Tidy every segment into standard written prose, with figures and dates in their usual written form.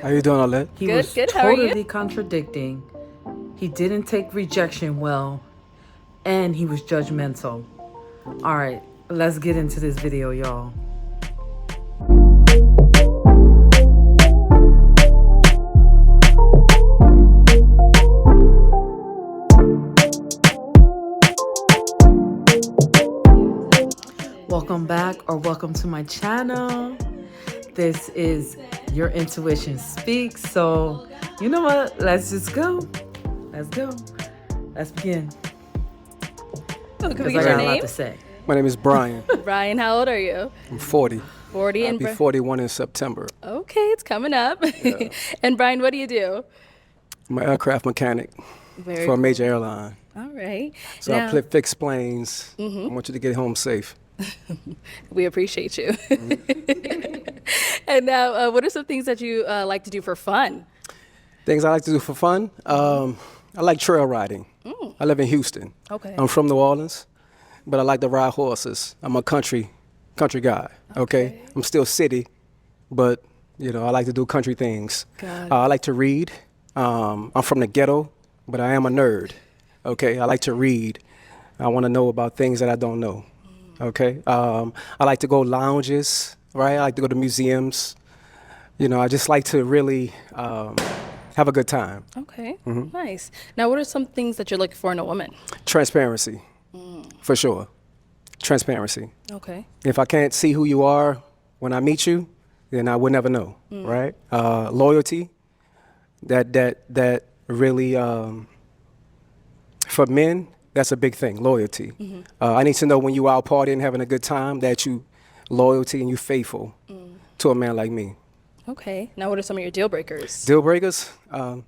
How you doing, Alette? He Good, was good. How are you? totally contradicting. He didn't take rejection well, and he was judgmental. All right, let's get into this video, y'all. Welcome back or welcome to my channel. This is Your Intuition Speaks. So, you know what? Let's just go. Let's go. Let's begin. Oh, can we Because I get your got a lot name? to say. My name is Brian. Brian, how old are you? I'm 40. 40 I'll and be 41 in September. Okay, it's coming up. And Brian, what do you do? I'm an aircraft mechanic Very for a cool. major airline. All right. So Now, I fix planes. I want you to get home safe. we appreciate you. And now, what are some things that you like to do for fun? Things I like to do for fun. I like trail riding. I live in Houston. Okay. I'm from New Orleans, but I like to ride horses. I'm a country guy. Okay. I'm still city, but I like to do country things. Got it. I like to read. I'm from the ghetto, but I am a nerd. Okay. I like to read. I want to know about things that I don't know. Okay. I like to go lounges, right? I like to go to museums. I just like to really have a good time. Okay, nice. Now, what are some things that you're looking for in a woman? Transparency, for sure. Transparency. Okay. If I can't see who you are when I meet you, then I would never know, right? Loyalty, that really, for men, that's a big thing, loyalty. I need to know when you out partying, having a good time, that you loyalty and you faithful to a man like me. Okay. Now, what are some of your deal breakers? Deal breakers? I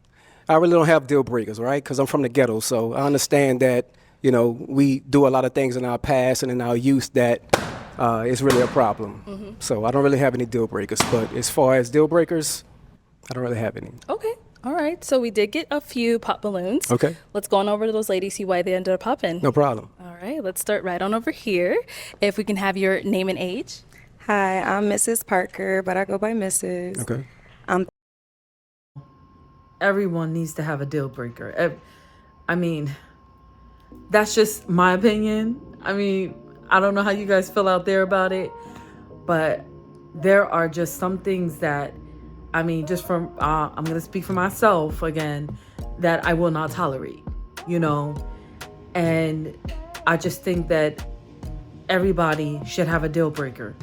really don't have deal breakers, right? Because I'm from the ghetto, so I understand that, we do a lot of things in our past and in our youth that is really a problem. So I don't really have any deal breakers. But as far as deal breakers, I don't really have any. Okay. All right. So we did get a few pop balloons. Okay. Let's go on over to those ladies, see why they ended up popping. No problem. All right. Let's start right on over here. If we can have your name and age. Hi, I'm Mrs. Parker, but I go by Mrs. Okay. Everyone needs to have a deal breaker. I mean, that's just my opinion. I mean, I don't know how you guys feel out there about it, but there are just some things that, just from, I'm going to speak for myself again, that I will not tolerate, and I just think that everybody should have a deal breaker.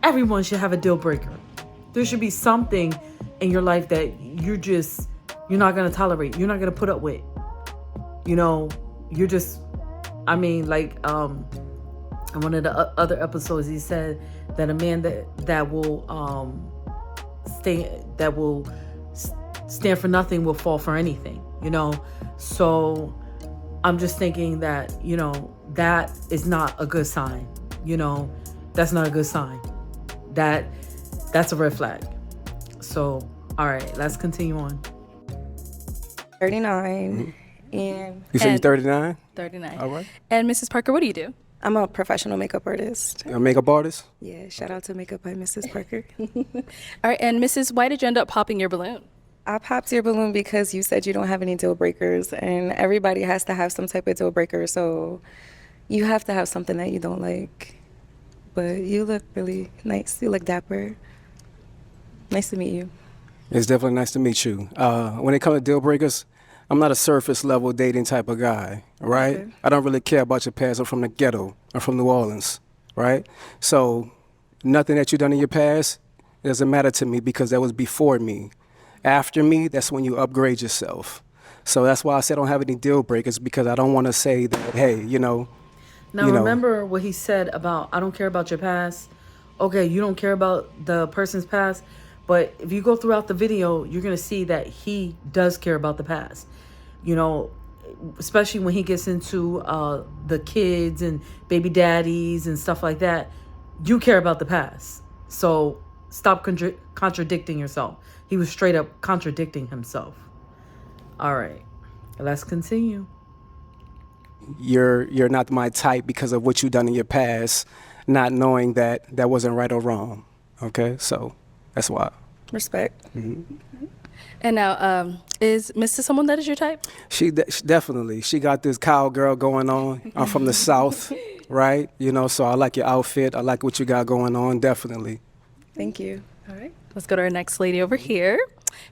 Everyone should have a deal breaker. There should be something in your life that you're not going to tolerate. You're not going to put up with. You're just, in one of the other episodes, he said that a man that will stand for nothing will fall for anything, So I'm just thinking that, that is not a good sign. That's not a good sign. That's a red flag. So, all right, let's continue on. 39, and You say you're And- 39? 39. All right. And Mrs. Parker, what do you do? I'm a professional makeup artist. A makeup artist? Yeah, shout out to Makeup by Mrs. Parker. All right. And Mrs., why did you end up popping your balloon? I popped your balloon because you said you don't have any deal breakers, and everybody has to have some type of deal breaker, so you have to have something that you don't like. But you look really nice. You look dapper. Nice to meet you. It's definitely nice to meet you. When it comes to deal breakers, I'm not a surface level dating type of guy, right? Okay. I don't really care about your past. I'm from the ghetto. I'm from New Orleans, right? So nothing that you've done in your past doesn't matter to me because that was before me. After me, that's when you upgrade yourself. So that's why I said I don't have any deal breakers, because I don't want to say that, hey, Now, remember what he said about, I don't care about your past. Okay, you don't care about the person's past, but if you go throughout the video, you're going to see that he does care about the past. Especially when he gets into the kids and baby daddies and stuff like that. You care about the past. So stop contradicting yourself. He was straight up contradicting himself. All right, let's continue. You're not my type because of what you've done in your past, not knowing that that wasn't right or wrong. Okay, so That's why. Respect. And now, is Mr. someone that is your type? She definitely. She got this cowgirl going on. I'm from the South, right? You know, so I like your outfit. I like what you got going on. Definitely. Thank you. All right. Let's go to our next lady over here.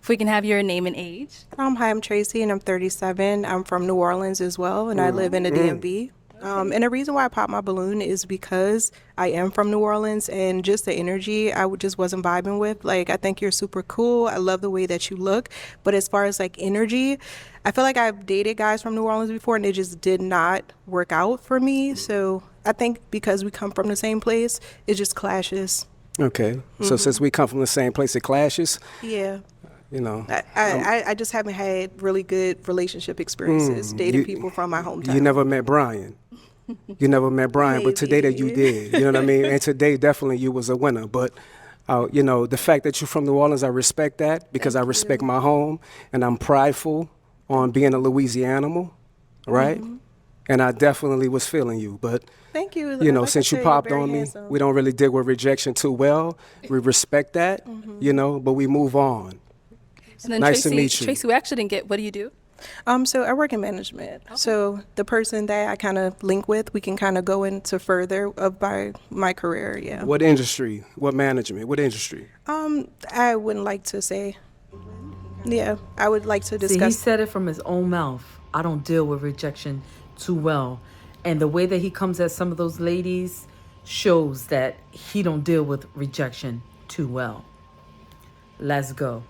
If we can have your name and age. Hi, I'm Tracy, and I'm 37. I'm from New Orleans as well, and I live in the DMV. And the reason why I popped my balloon is because I am from New Orleans, and just the energy just wasn't vibing with. Like, I think you're super cool. I love the way that you look. But as far as like energy, I feel like I've dated guys from New Orleans before, and it just did not work out for me. So I think because we come from the same place, it just clashes. Okay. So since we come from the same place, it clashes. Yeah. You know. I just haven't had really good relationship experiences dating people from my hometown. You never met Brian. You never met Brian, but today that you did. You know what I mean? And today, definitely, you was a winner. But, you know, the fact that you're from New Orleans, I respect that because I respect my home, and I'm prideful on being a Louisianimal, right? And I definitely was feeling you. But, Thank you. you know, Like I since you said, popped you're on very me, handsome. we don't really deal with rejection too well. We respect that, you know, but we move on. And then Nice to Tracy, meet you. Tracy, we actually didn't get, what do you do? So I work in management. So the person that I kind of link with, we can kind of go into further of my career. Yeah. What industry? What management? What industry? I wouldn't like to say. Yeah, I would like to See, he discuss. said it from his own mouth. I don't deal with rejection too well. And the way that he comes at some of those ladies shows that he don't deal with rejection too well. Let's go.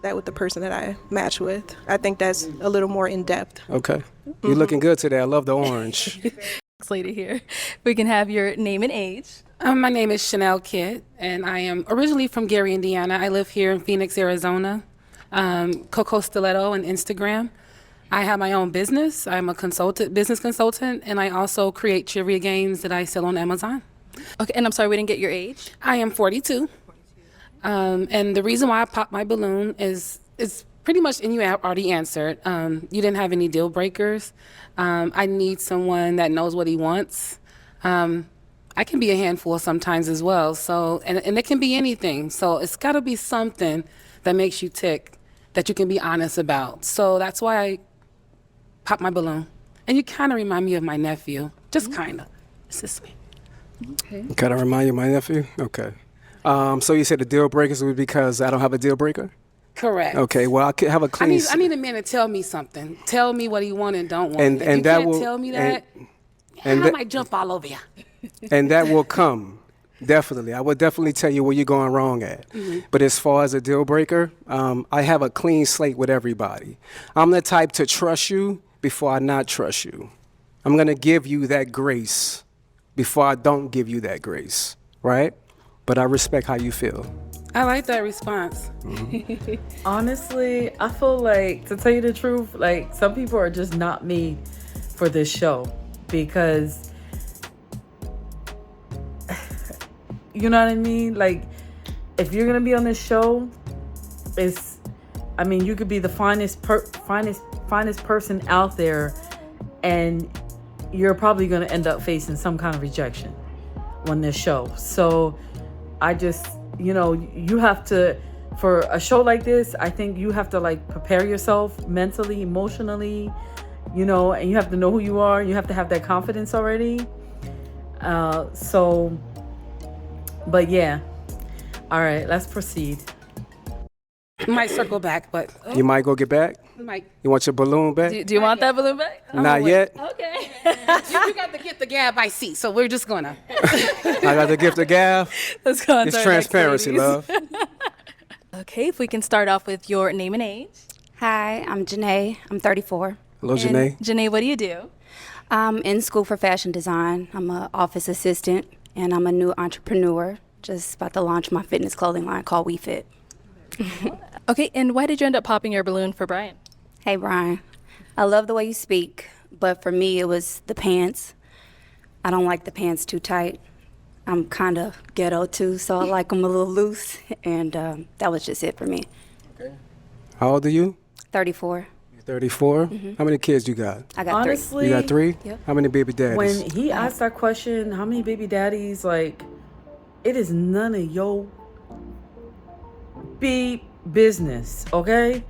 that with the person that I match with. I think that's a little more in depth. Okay. You're looking good today. I love the orange. Next lady here. We can have your name and age. My name is Chanel Kidd, and I am originally from Gary, Indiana. I live here in Phoenix, Arizona. Coco Stiletto on Instagram. I have my own business. I'm a business consultant, and I also create trivia games that I sell on Amazon. Okay, and I'm sorry, we didn't get your age. I am 42. And the reason why I popped my balloon is pretty much, and you already answered, you didn't have any deal breakers. I need someone that knows what he wants. I can be a handful sometimes as well. So, and it can be anything. So it's got to be something that makes you tick, that you can be honest about. So that's why I popped my balloon. And you kind of remind me of my nephew, just kind of. It's just me. Kind of remind you of my nephew? Okay. So you said the deal breakers was because I don't have a deal breaker? Correct. Okay, well, I could have a I clean... need a man to tell me something. Tell me what he want and don't want. And- If and you that can't will- tell me that, and I that- might jump all over you. And that will come, definitely. I will definitely tell you where you're going wrong at. But as far as a deal breaker, I have a clean slate with everybody. I'm the type to trust you before I not trust you. I'm going to give you that grace before I don't give you that grace, right? But I respect how you feel. I like that response. Honestly, I feel like, to tell you the truth, like, some people are just not made for this show because, you know what I mean? Like, if you're gonna be on this show, you could be the finest person out there, and you're probably gonna end up facing some kind of rejection on this show. So, I just, you have to, for a show like this, I think you have to like prepare yourself mentally, emotionally, and you have to know who you are. You have to have that confidence already. But yeah. All right, let's proceed. Might circle back, but You might go get back? might. You want your balloon back? Do you want that balloon back? Not yet. Okay. You got to get the gab I see, so we're just gonna. I got the gift of gab. Let's go on It's to our next transparency, ladies. love. Okay, if we can start off with your name and age. Hi, I'm Janae. I'm 34. Hello, Janae. And Janae, what do you do? I'm in school for fashion design. I'm an office assistant, and I'm a new entrepreneur. Just about to launch my fitness clothing line called WeFit. Okay, and why did you end up popping your balloon for Brian? Hey, Brian. I love the way you speak, but for me, it was the pants. I don't like the pants too tight. I'm kind of ghetto, too, so I like them a little loose, and that was just it for me. How old are you? 34. 34? How many kids you got? I got Honestly, You got 3? Yep. How many baby daddies? when he asked that question, how many baby daddies, like, it is none of your beep business, okay?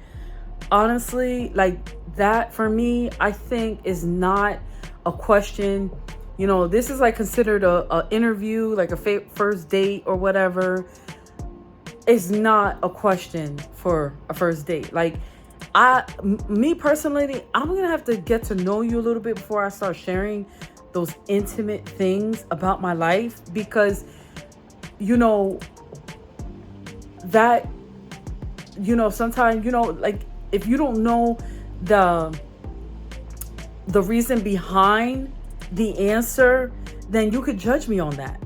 Honestly, like that for me, I think is not a question. You know, this is like considered a interview, like a first date or whatever. It's not a question for a first date. Like me personally, I'm gonna have to get to know you a little bit before I start sharing those intimate things about my life, because you know that, you know, sometimes, you know, like if you don't know the reason behind the answer, then you could judge me on that,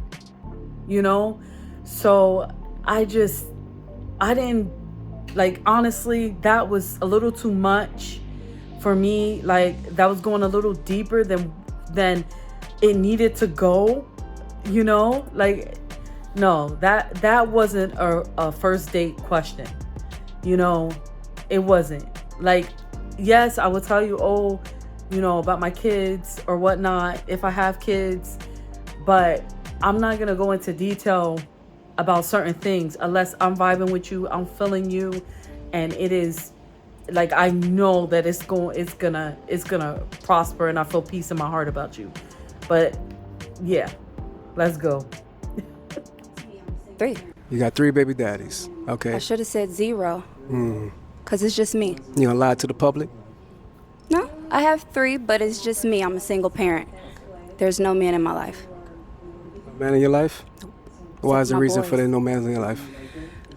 you know? So I didn't, like, honestly, that was a little too much for me. Like, that was going a little deeper than it needed to go, you know? Like, no, that wasn't a first date question, you know? It wasn't. Like, yes, I would tell you, oh, you know, about my kids or whatnot, if I have kids, but I'm not gonna go into detail about certain things unless I'm vibing with you, I'm feeling you, and it is like, I know that it's gonna prosper, and I feel peace in my heart about you. But yeah, let's go. 3. You got 3 baby daddies. Okay. I should have said 0. Because it's just me. You gonna lie to the public? No, I have 3, but it's just me. I'm a single parent. There's no man in my life. A man in your life? Why is the my reason boys. for there no man in your life?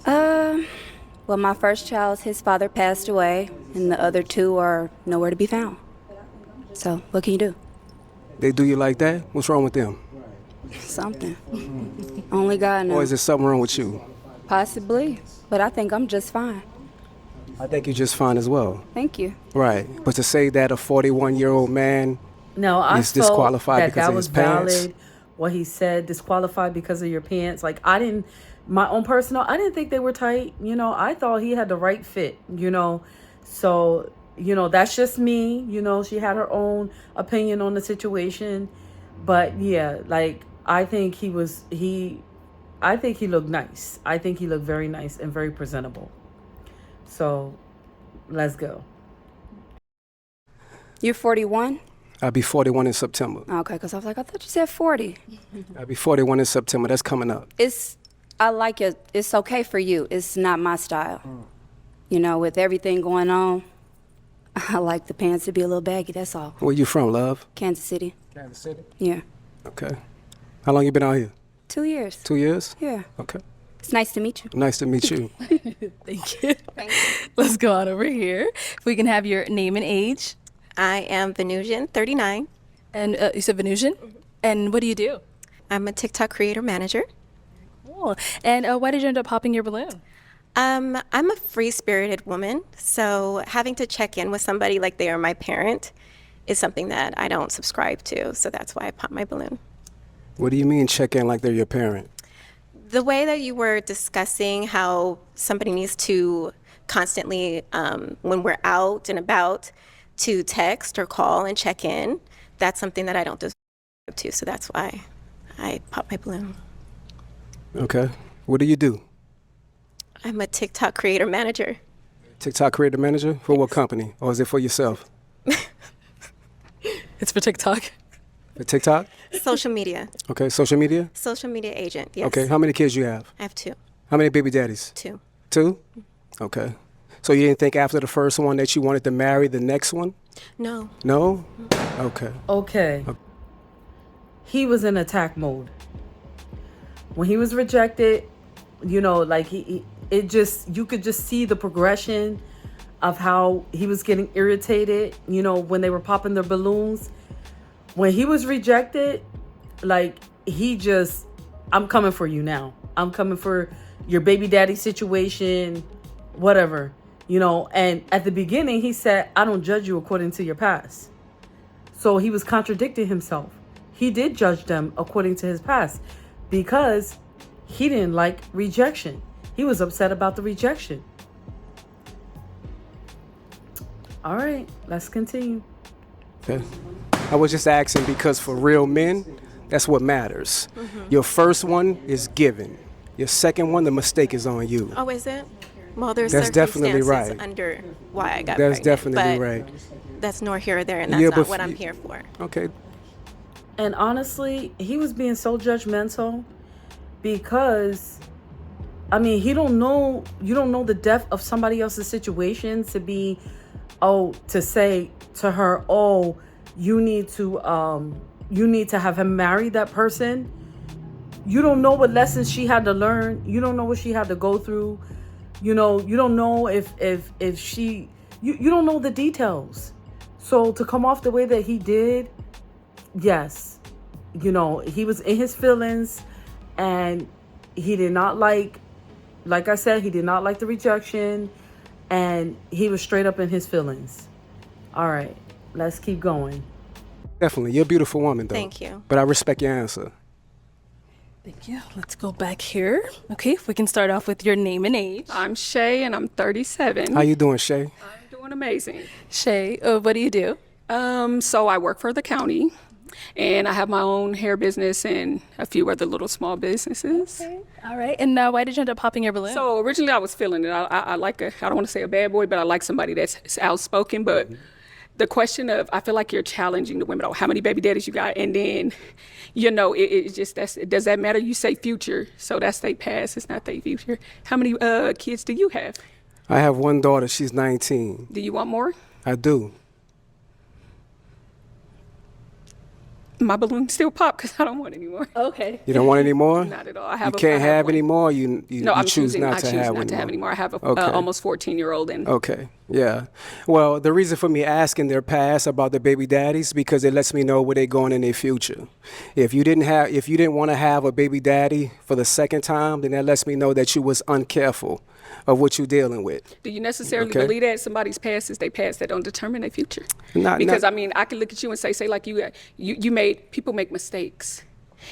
Well, my first child, his father passed away, and the other 2 are nowhere to be found. So, what can you do? They do you like that? What's wrong with them? Something. Only God knows. Or is there something wrong with you? Possibly, but I think I'm just fine. I think you're just fine as well. Thank you. Right. But to say that a 41-year-old man No, I is felt disqualified that because of was his pants? valid. What he said, disqualified because of your pants. Like, I didn't, my own personal, I didn't think they were tight. You know, I thought he had the right fit, you know. So, you know, that's just me. You know, she had her own opinion on the situation. But yeah, like, I think he looked nice. I think he looked very nice and very presentable. So, let's go. You're 41? I'll be 41 in September. Okay, because I was like, I thought you said 40. I'll be 41 in September. That's coming up. I like it. It's okay for you. It's not my style. You know, with everything going on, I like the pants to be a little baggy, that's all. Where you from, love? Kansas City. Kansas City. Yeah. Okay. How long you been out here? 2 years. 2 years? Yeah. Okay. It's nice to meet you. Nice to meet you. Thank you. Let's go on over here. If we can have your name and age. I am Venusian, 39. And you said Venusian? And what do you do? I'm a TikTok creator manager. Cool. And why did you end up popping your balloon? I'm a free-spirited woman, so having to check in with somebody like they are my parent is something that I don't subscribe to, so that's why I pop my balloon. What do you mean check in like they're your parent? The way that you were discussing how somebody needs to constantly, when we're out and about, to text or call and check in, that's something that I don't subscribe to, so that's why I pop my balloon. Okay. What do you do? I'm a TikTok creator manager. TikTok creator manager? For what company? Or is it for yourself? It's for TikTok. For TikTok? Social media. Okay. Social media? Social media agent, yes. Okay. How many kids you have? I have 2. How many baby daddies? 2. 2? Okay. So you didn't think after the first one that you wanted to marry the next one? No. No? Okay. Okay. He was in attack mode. When he was rejected, you know, like you could just see the progression of how he was getting irritated, you know, when they were popping their balloons. When he was rejected, like I'm coming for you now. I'm coming for your baby daddy situation, whatever, you know. And at the beginning, he said, I don't judge you according to your past. So he was contradicting himself. He did judge them according to his past because he didn't like rejection. He was upset about the rejection. All right, let's continue. Okay. I was just asking because for real men, that's what matters. Your first one is given. Your second one, the mistake is on you. Oh, is it? Well, there's That's definitely circumstances right. under why I got That's pregnant, definitely but right. that's nor here or there, and that's Yeah, not but what I'm here for. Okay. And honestly, he was being so judgmental because, I mean, you don't know the depth of somebody else's situation to be, to say to her, oh, you need to have him marry that person. You don't know what lessons she had to learn. You don't know what she had to go through. You don't know if she, you don't know the details. So to come off the way that he did, yes, he was in his feelings, and he did not like I said, he did not like the rejection, and he was straight up in his feelings. All right, let's keep going. Definitely. You're a beautiful woman, though. Thank you. But I respect your answer. Thank you. Let's go back here. Okay, if we can start off with your name and age. I'm Shay, and I'm 37. How you doing, Shay? I'm doing amazing. Shay, what do you do? So I work for the county, and I have my own hair business and a few other little small businesses. Okay. All right, and why did you end up popping your balloon? So originally I was feeling it. I like I don't want to say a bad boy, but I like somebody that's outspoken. But the question of, I feel like you're challenging the women. Oh, how many baby daddies you got? And then, it just, does that matter? You say future, so that's their past. It's not their future. How many kids do you have? I have one daughter. She's 19. Do you want more? I do. My balloon still pop because I don't want any more. Okay. You don't want any more? Not at all. You can't have any more? You No, I'm choose choosing not I to choose have not any to have any more? more. I have a Okay. almost 14-year-old, and Okay, yeah. Well, the reason for me asking their past about the baby daddies, because it lets me know where they're going in their future. If you didn't want to have a baby daddy for the second time, then that lets me know that you was uncareful of what you're dealing with. do you necessarily Okay. believe that somebody's past is their past that don't determine their future? Not- Because not- I mean, I can look at you and say like you made people make mistakes.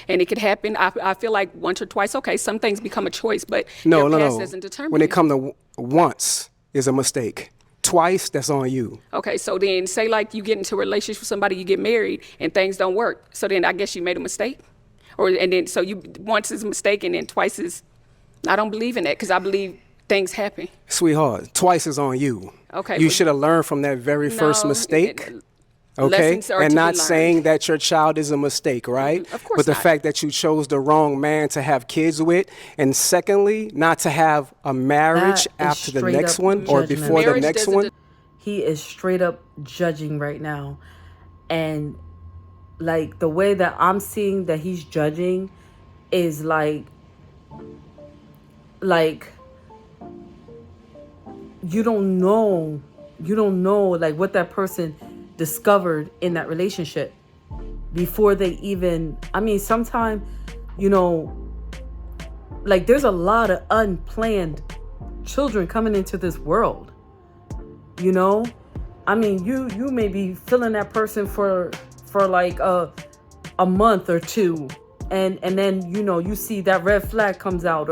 And it could happen. I feel like once or twice, okay, some things become a choice, but your past doesn't determine When it it. comes to once is a mistake. Twice, that's on you. Okay, so then say like you get into a relationship with somebody, you get married, and things don't work. So then I guess you made a mistake? And then so you once is a mistake and then twice is, I don't believe in that because I believe things happen. Sweetheart, twice is on you. Okay, You but- should have learned from that very first No, mistake. Okay, lessons are and to be not learned. saying that your child is a mistake, right? Of course But the not. fact that you chose the wrong man to have kids with, and secondly, not to have a marriage That is after the straight next up one or judgment. before the Marriage next doesn't one. He is straight up judging right now, and like the way that I'm seeing that he's judging is like you don't know like what that person discovered in that relationship before they even, I mean, sometimes, like there's a lot of unplanned children coming into this world. I mean, you may be feeling that person for like a month or two, and then you see that red flag comes out,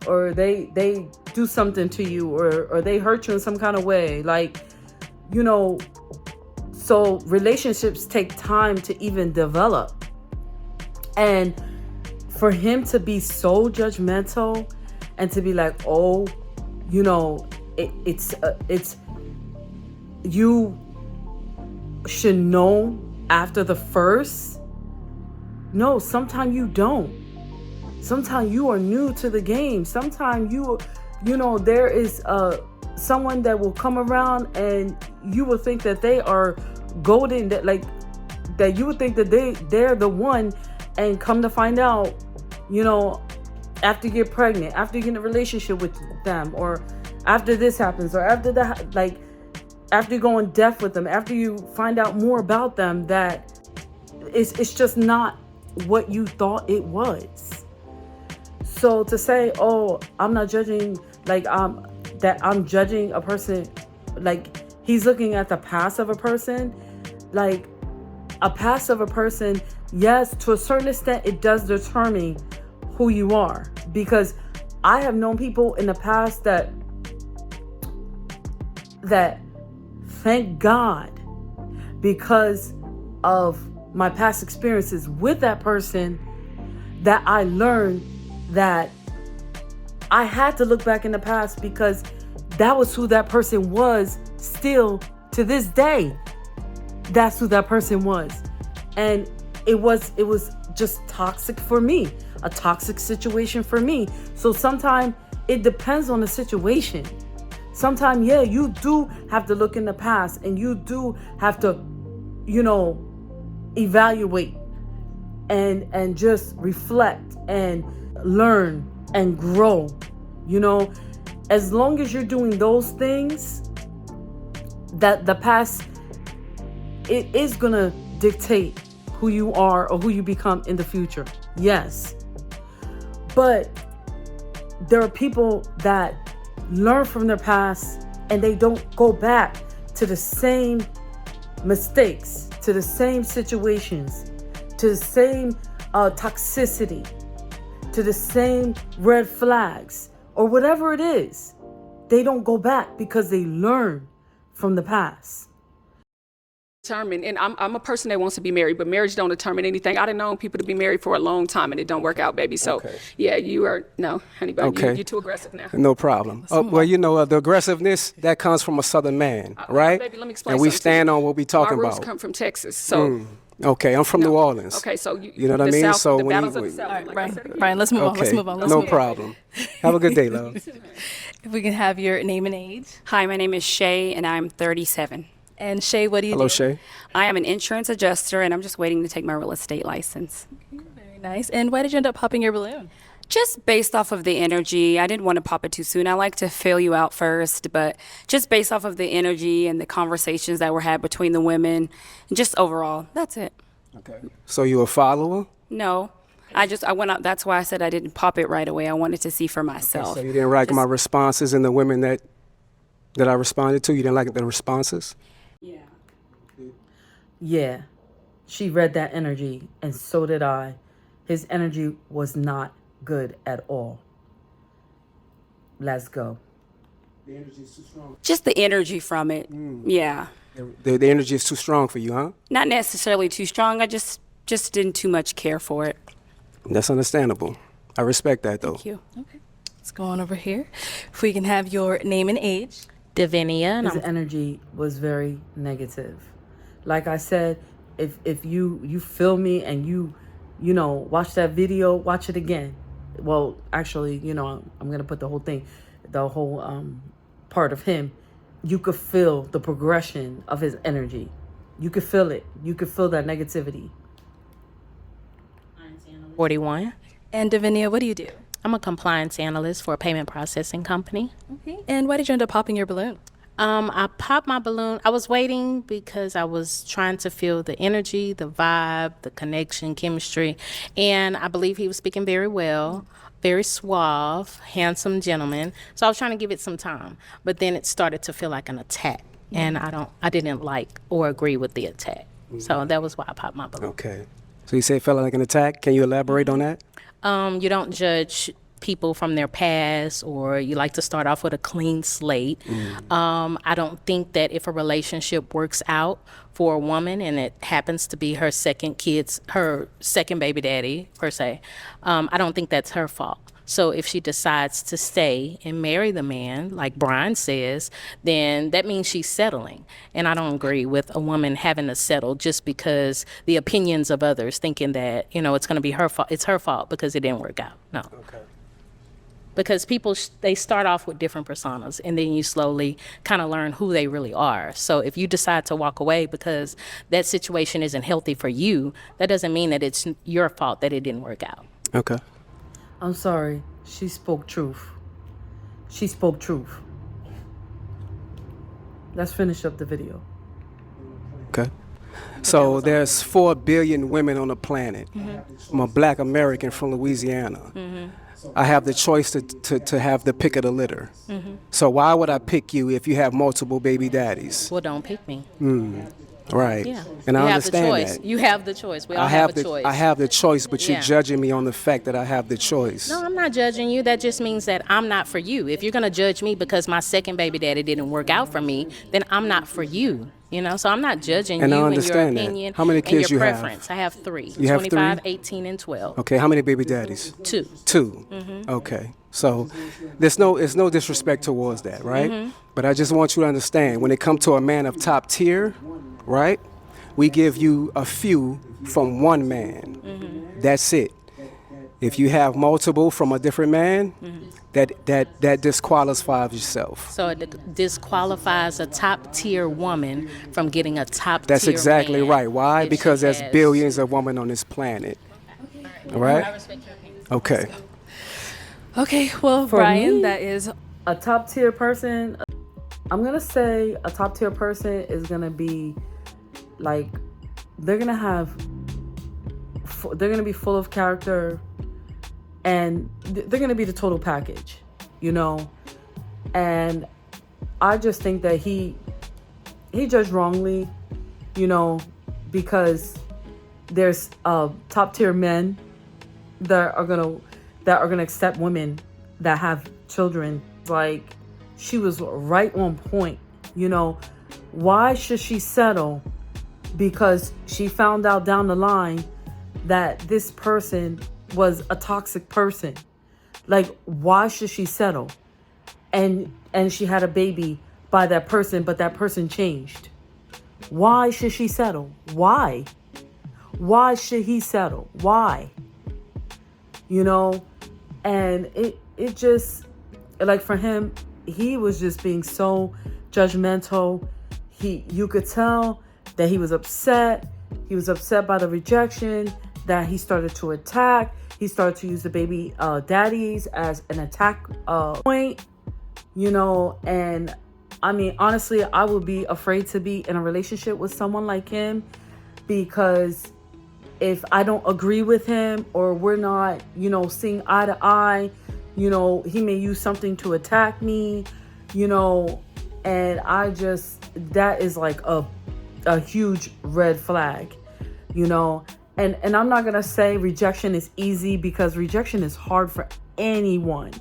or they do something to you, or they hurt you in some kind of way, like so relationships take time to even develop, and for him to be so judgmental and to be like, oh, it's you should know after the first. No, sometimes you don't. Sometimes you are new to the game. Sometimes there is someone that will come around and you will think that they are golden, that you would think that they're the one, and come to find out, after you get pregnant, after you get in a relationship with them, or after this happens, or after that, like after you go in depth with them, after you find out more about them, that it's just not what you thought it was. So to say, oh, I'm not judging, like that I'm judging a person, like he's looking at the past of a person, like a past of a person, yes, to a certain extent it does determine who you are, because I have known people in the past that thank God, because of my past experiences with that person, that I learned that I had to look back in the past, because that was who that person was still to this day. That's who that person was. And it was just toxic for me, a toxic situation for me. So sometimes it depends on the situation. Sometimes, yeah, you do have to look in the past and you do have to, evaluate and just reflect and learn and grow. As long as you're doing those things, that the past, it is gonna dictate who you are or who you become in the future. Yes. But there are people that learn from their past and they don't go back to the same mistakes, to the same situations, to the same toxicity, to the same red flags, or whatever it is. They don't go back because they learn from the past. Determined, and I'm a person that wants to be married, but marriage don't determine anything. I done known people to be married for a long time and it don't work out, baby. So yeah, you are honey bun. Okay. You're too aggressive now. No problem. Well, the aggressiveness, that comes from a Southern man, right? Baby, let me explain and we something to stand you. on what we talking My roots about. come from Texas, so. Okay, I'm from New Orleans. Okay, so you know what I the mean? South, So the when battles you, of the South. All right, like I Brian. said again. Brian, let's move on. okay, Let's move on. Let's no move on. problem. Have a good day, love. If we can have your name and age. Hi, my name is Shay, and I'm 37. And Shay, what do you Hello, do? Shay. I am an insurance adjuster, and I'm just waiting to take my real estate license. Very nice. And why did you end up popping your balloon? Just based off of the energy, I didn't want to pop it too soon. I like to feel you out first, but just based off of the energy and the conversations that were had between the women, and just overall, that's it. Okay. So you a follower? No, I went out. That's why I said I didn't pop it right away. I wanted to see for myself. So you didn't like my responses and the women that I responded to? You didn't like the responses? Yeah, she read that energy, and so did I. His energy was not good at all. Let's go. The energy is too strong. Just the energy from it. Yeah. The energy is too strong for you, huh? Not necessarily too strong. I just didn't too much care for it. That's understandable. I respect that, though. Thank you. Okay. Let's go on over here. If we can have your name and age. Davinia, and His energy was very negative. Like I said, if you feel me and you watch that video, watch it again. Well, actually, I'm gonna put the whole thing, the whole part of him. You could feel the progression of his energy. You could feel it. You could feel that negativity. 41. And Davinia, what do you do? I'm a compliance analyst for a payment processing company. Okay. And why did you end up popping your balloon? I popped my balloon. I was waiting because I was trying to feel the energy, the vibe, the connection, chemistry. And I believe he was speaking very well, very suave, handsome gentleman. So I was trying to give it some time. But then it started to feel like an attack. And I didn't like or agree with the attack. So that was why I popped my balloon. Okay. So you say it felt like an attack. Can you elaborate on that? You don't judge people from their past, or you like to start off with a clean slate. I don't think that if a relationship works out for a woman and it happens to be her second baby daddy per se, I don't think that's her fault. So if she decides to stay and marry the man, like Brian says, then that means she's settling. And I don't agree with a woman having to settle just because the opinions of others thinking that, it's going to be her fault. It's her fault because it didn't work out. No. Okay. Because people, they start off with different personas, and then you slowly kind of learn who they really are. So if you decide to walk away because that situation isn't healthy for you, that doesn't mean that it's your fault that it didn't work out. Okay. I'm sorry. She spoke truth. She spoke truth. Let's finish up the video. Okay. So there's 4 billion women on the planet. I'm a black American from Louisiana. I have the choice to have the pick of the litter. So why would I pick you if you have multiple baby daddies? Well, don't pick me. Right. Yeah. And you I have the understand choice. that. You have the choice. We all have a choice. I have the choice, but Yeah. you're judging me on the fact that I have the choice. No, I'm not judging you. That just means that I'm not for you. If you're gonna judge me because my second baby daddy didn't work out for me, then I'm not for you. You know, so I'm not judging And I you and your understand that. opinion How many kids and your you have? preference. I have 3. You have 25, three? 18, and 12. Okay, how many baby daddies? 2. 2. Okay. So it's no disrespect towards that, right? But I just want you to understand when it comes to a man of top tier, right? We give you a few from one man. That's it. If you have multiple from a different man, that disqualifies yourself. So it disqualifies a top tier woman from getting a top tier That's exactly man right. Why? if Because she there's has- billions of women on this planet. All right? I respect your opinion. Okay. Okay, well, For Brian, me- that is A top tier person, I'm gonna say a top tier person is gonna be like they're gonna be full of character, and they're gonna be the total package, you know. And I just think that he judged wrongly, you know, because there's top tier men that are gonna accept women that have children. Like, she was right on point, you know. Why should she settle because she found out down the line that this person was a toxic person? Like, why should she settle? And she had a baby by that person, but that person changed. Why should she settle? Why should he settle? Why? You know, and it just, like, for him, he was just being so judgmental. You could tell that he was upset. He was upset by the rejection, that he started to attack. He started to use the baby daddies as an attack point, you know. And I mean, honestly, I would be afraid to be in a relationship with someone like him, because if I don't agree with him, or we're not, you know, seeing eye to eye, you know, he may use something to attack me, you know. And that is like a huge red flag, you know. And I'm not gonna say rejection is easy, because rejection is hard for anyone.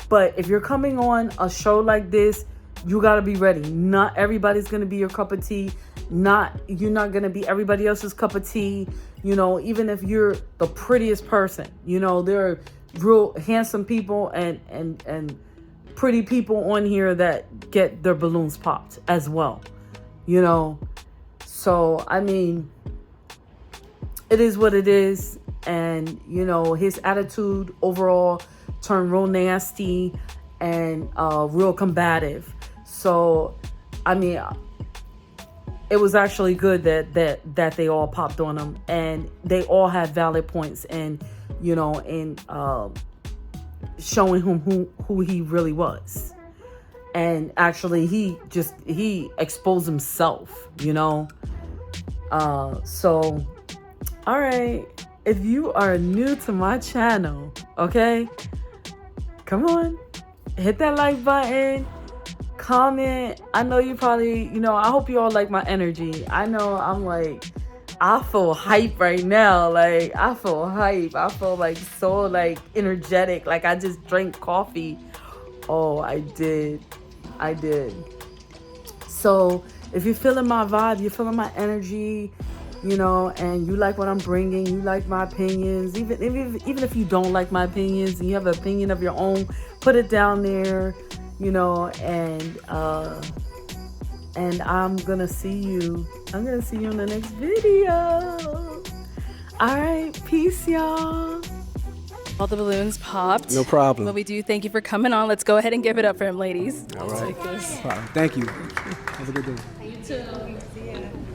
But if you're coming on a show like this, you gotta be ready. Not everybody's gonna be your cup of tea. You're not gonna be everybody else's cup of tea. You know, even if you're the prettiest person, you know, there are real handsome people and pretty people on here that get their balloons popped as well, you know. So I mean, it is what it is. And you know, his attitude overall turned real nasty and real combative. So I mean, it was actually good that they all popped on him, and they all had valid points, and you know, in showing him who he really was. And actually, he exposed himself, you know. So, all right, if you are new to my channel, okay, come on, hit that like button, comment. I know you probably, you know, I hope you all like my energy. I know I feel hype right now. Like, I feel hype. I feel like so like energetic. Like I just drank coffee. Oh, I did. So if you're feeling my vibe, you're feeling my energy, you know, and you like what I'm bringing, you like my opinions, even if you don't like my opinions and you have an opinion of your own, put it down there, you know. And I'm gonna see you in the next video. All right, peace, y'all. all the balloons popped. No problem. Well, we do thank you for coming on. Let's go ahead and give it up for him, ladies. All right. Take this. Thank you. Have a good day. You too.